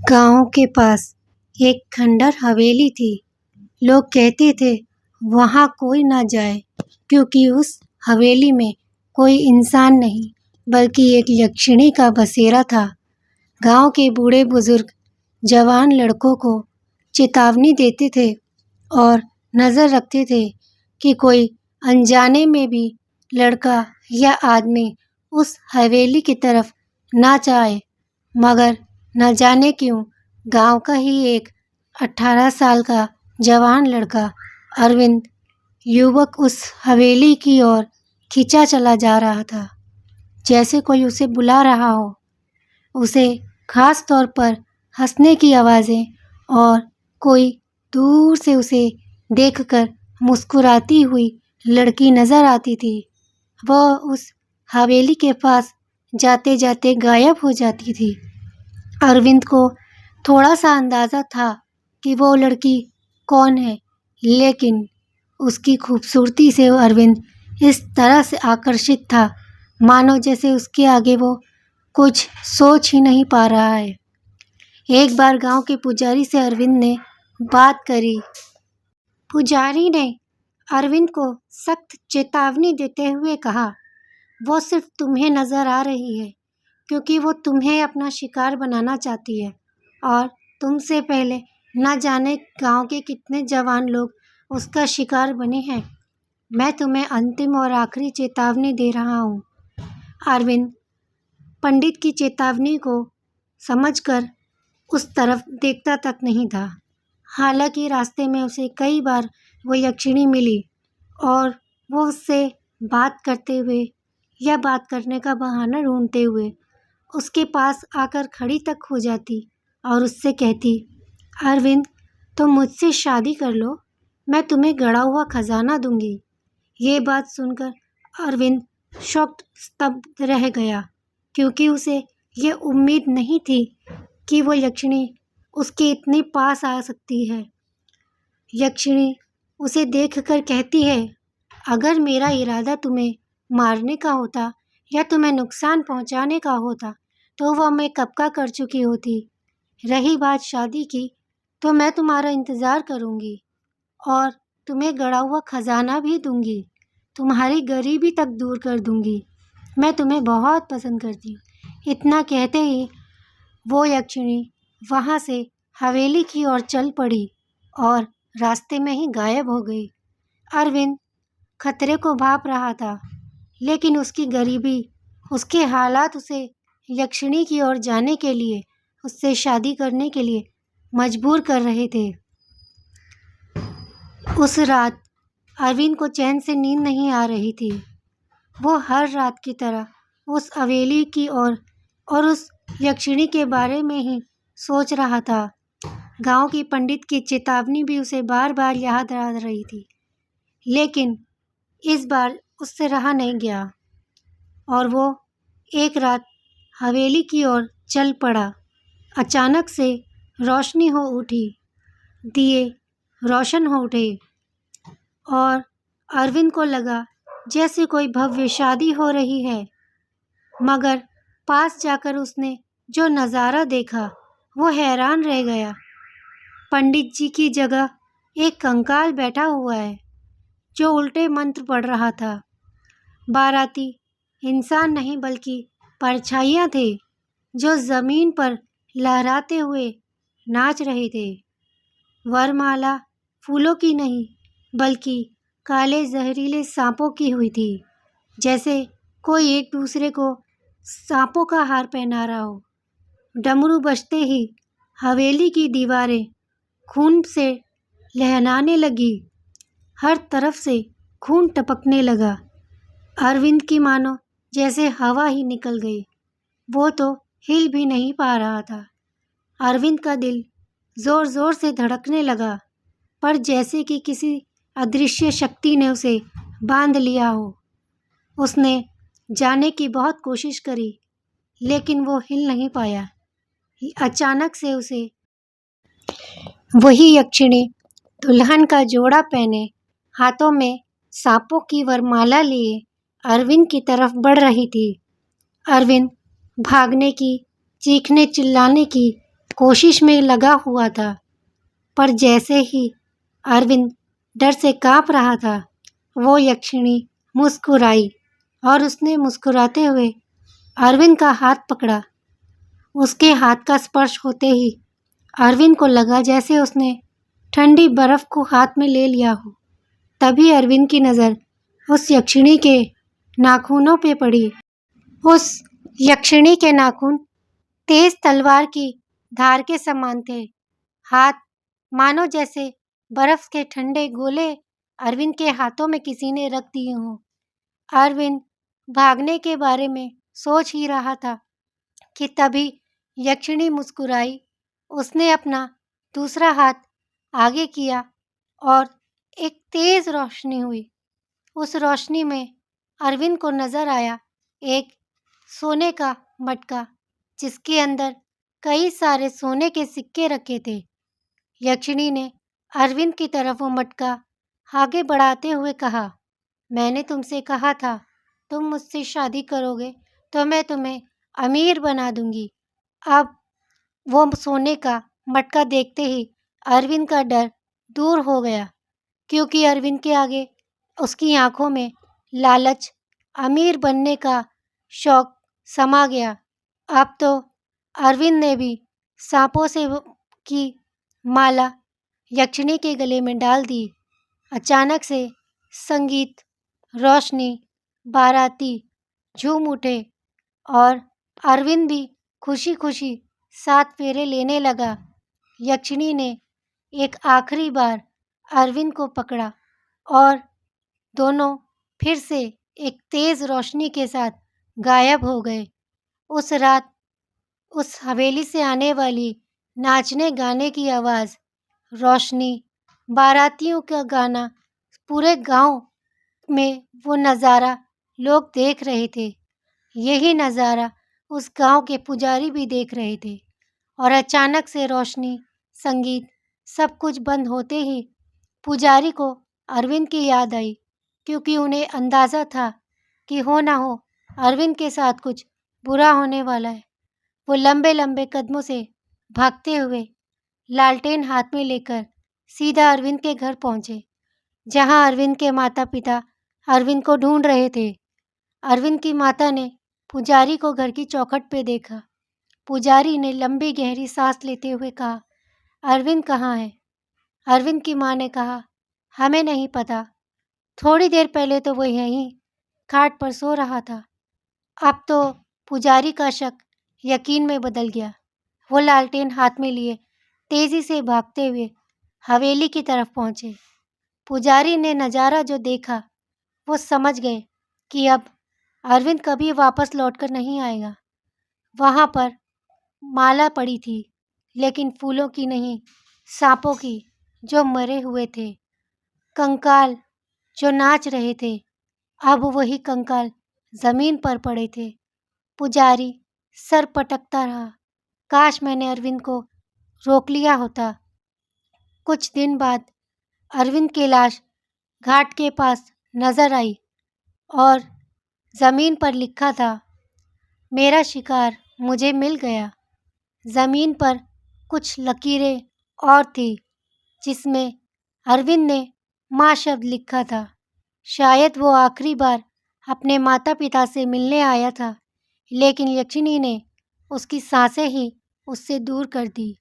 गांव के पास एक खंडर हवेली थी। लोग कहते थे वहां कोई ना जाए क्योंकि उस हवेली में कोई इंसान नहीं बल्कि एक यक्षिणी का बसेरा था। गांव के बूढ़े बुजुर्ग जवान लड़कों को चेतावनी देते थे और नजर रखते थे कि कोई अनजाने में भी लड़का या आदमी उस हवेली की तरफ ना जाए। मगर न जाने क्यों गांव का ही एक 18 साल का जवान लड़का अरविंद युवक उस हवेली की ओर खींचा चला जा रहा था, जैसे कोई उसे बुला रहा हो। उसे खास तौर पर हंसने की आवाज़ें और कोई दूर से उसे देखकर मुस्कुराती हुई लड़की नजर आती थी। वह उस हवेली के पास जाते जाते गायब हो जाती थी। अरविंद को थोड़ा सा अंदाज़ा था कि वो लड़की कौन है, लेकिन उसकी खूबसूरती से अरविंद इस तरह से आकर्षित था मानो जैसे उसके आगे वो कुछ सोच ही नहीं पा रहा है। एक बार गांव के पुजारी से अरविंद ने बात करी। पुजारी ने अरविंद को सख्त चेतावनी देते हुए कहा, वो सिर्फ तुम्हें नजर आ रही है क्योंकि वो तुम्हें अपना शिकार बनाना चाहती है और तुमसे पहले न जाने गांव के कितने जवान लोग उसका शिकार बने हैं। मैं तुम्हें अंतिम और आखिरी चेतावनी दे रहा हूँ। अरविंद पंडित की चेतावनी को समझकर उस तरफ देखता तक नहीं था। हालांकि रास्ते में उसे कई बार वो यक्षिणी मिली और वो उससे बात करते हुए या बात करने का बहाना ढूंढते हुए उसके पास आकर खड़ी तक हो जाती और उससे कहती, अरविंद तुम मुझसे शादी कर लो, मैं तुम्हें गड़ा हुआ खजाना दूंगी। ये बात सुनकर अरविंद शॉक्ड स्तब्ध रह गया क्योंकि उसे ये उम्मीद नहीं थी कि वो यक्षिणी उसके इतने पास आ सकती है। यक्षिणी उसे देखकर कहती है, अगर मेरा इरादा तुम्हें मारने का होता या तुम्हें नुकसान पहुंचाने का होता तो वह मैं कब का कर चुकी होती। रही बात शादी की तो मैं तुम्हारा इंतज़ार करूंगी और तुम्हें गड़ा हुआ खजाना भी दूंगी, तुम्हारी गरीबी तक दूर कर दूंगी। मैं तुम्हें बहुत पसंद करती हूँ। इतना कहते ही वो यक्षिणी वहाँ से हवेली की ओर चल पड़ी और रास्ते में ही गायब हो गई। अरविंद खतरे को भांप रहा था, लेकिन उसकी गरीबी, उसके हालात उसे यक्षिणी की ओर जाने के लिए, उससे शादी करने के लिए मजबूर कर रहे थे। उस रात अरविंद को चैन से नींद नहीं आ रही थी। वो हर रात की तरह उस हवेली की ओर और उस यक्षिणी के बारे में ही सोच रहा था। गांव की पंडित की चेतावनी भी उसे बार बार याद आ रही थी, लेकिन इस बार उससे रहा नहीं गया और वो एक रात हवेली की ओर चल पड़ा। अचानक से रोशनी हो उठी, दिए रोशन हो उठे और अरविंद को लगा जैसे कोई भव्य शादी हो रही है। मगर पास जाकर उसने जो नज़ारा देखा वो हैरान रह गया। पंडित जी की जगह एक कंकाल बैठा हुआ है जो उल्टे मंत्र पढ़ रहा था। बाराती इंसान नहीं बल्कि परछाइयाँ थे जो ज़मीन पर लहराते हुए नाच रहे थे। वरमाला फूलों की नहीं बल्कि काले जहरीले सांपों की हुई थी, जैसे कोई एक दूसरे को सांपों का हार पहना रहा हो। डमरू बजते ही हवेली की दीवारें खून से लहराने लगी, हर तरफ से खून टपकने लगा। अरविंद की मानो जैसे हवा ही निकल गई, वो तो हिल भी नहीं पा रहा था। अरविंद का दिल जोर जोर से धड़कने लगा, पर जैसे कि किसी अदृश्य शक्ति ने उसे बांध लिया हो। उसने जाने की बहुत कोशिश करी, लेकिन वो हिल नहीं पाया। अचानक से उसे वही यक्षिणी दुल्हन का जोड़ा पहने, हाथों में सांपों की वरमाला लिए अरविंद की तरफ बढ़ रही थी। अरविंद भागने की, चीखने चिल्लाने की कोशिश में लगा हुआ था। पर जैसे ही अरविंद डर से कांप रहा था, वो यक्षिणी मुस्कुराई और उसने मुस्कुराते हुए अरविंद का हाथ पकड़ा। उसके हाथ का स्पर्श होते ही अरविंद को लगा जैसे उसने ठंडी बर्फ को हाथ में ले लिया हो। तभी अरविंद की नज़र उस यक्षिणी के नाखूनों पे पड़ी। उस यक्षिणी के नाखून तेज तलवार की धार के समान थे। हाथ मानो जैसे बर्फ के ठंडे गोले अरविंद के हाथों में किसी ने रख दिए हों। अरविंद भागने के बारे में सोच ही रहा था कि तभी यक्षिणी मुस्कुराई। उसने अपना दूसरा हाथ आगे किया और एक तेज रोशनी हुई। उस रोशनी में अरविंद को नजर आया एक सोने का मटका, जिसके अंदर कई सारे सोने के सिक्के रखे थे। यक्षिणी ने अरविंद की तरफ वो मटका आगे बढ़ाते हुए कहा, मैंने तुमसे कहा था तुम मुझसे शादी करोगे तो मैं तुम्हें अमीर बना दूंगी। अब वो सोने का मटका देखते ही अरविंद का डर दूर हो गया, क्योंकि अरविंद के आगे उसकी आंखों में लालच, अमीर बनने का शौक समा गया। अब तो अरविंद ने भी सांपों से की माला यक्षिणी के गले में डाल दी। अचानक से संगीत, रोशनी, बाराती झूम उठे और अरविंद भी खुशी-खुशी 7 फेरे लेने लगा। यक्षिणी ने एक आखिरी बार अरविंद को पकड़ा और दोनों फिर से एक तेज रोशनी के साथ गायब हो गए। उस रात उस हवेली से आने वाली नाचने गाने की आवाज़, रोशनी, बारातियों का गाना, पूरे गांव में वो नज़ारा लोग देख रहे थे। यही नज़ारा उस गांव के पुजारी भी देख रहे थे। और अचानक से रोशनी, संगीत, सब कुछ बंद होते ही पुजारी को अरविंद की याद आई, क्योंकि उन्हें अंदाज़ा था कि हो ना हो अरविंद के साथ कुछ बुरा होने वाला है। वो लंबे-लंबे कदमों से भागते हुए लालटेन हाथ में लेकर सीधा अरविंद के घर पहुंचे, जहां अरविंद के माता-पिता अरविंद को ढूंढ रहे थे। अरविंद की माता ने पुजारी को घर की चौखट पे देखा। पुजारी ने लंबी गहरी सांस लेते हुए कहा, अरविंद कहाँ है? अरविंद की माँ ने कहा, हमें नहीं पता। थोड़ी देर पहले तो वो यहीं खाट पर सो रहा था। अब तो पुजारी का शक यकीन में बदल गया। वो लालटेन हाथ में लिए तेजी से भागते हुए हवेली की तरफ पहुंचे। पुजारी ने नज़ारा जो देखा, वो समझ गए कि अब अरविंद कभी वापस लौटकर नहीं आएगा। वहाँ पर माला पड़ी थी, लेकिन फूलों की नहीं, सांपों की, जो मरे हुए थे। कंकाल जो नाच रहे थे, अब वही कंकाल जमीन पर पड़े थे। पुजारी सर पटकता रहा, काश मैंने अरविंद को रोक लिया होता। कुछ दिन बाद अरविंद की लाश घाट के पास नजर आई और जमीन पर लिखा था, मेरा शिकार मुझे मिल गया। जमीन पर कुछ लकीरें और थी, जिसमें अरविंद ने माँ शब्द लिखा था। शायद वो आखिरी बार अपने माता पिता से मिलने आया था, लेकिन यक्षिणी ने उसकी सांसें ही उससे दूर कर दी।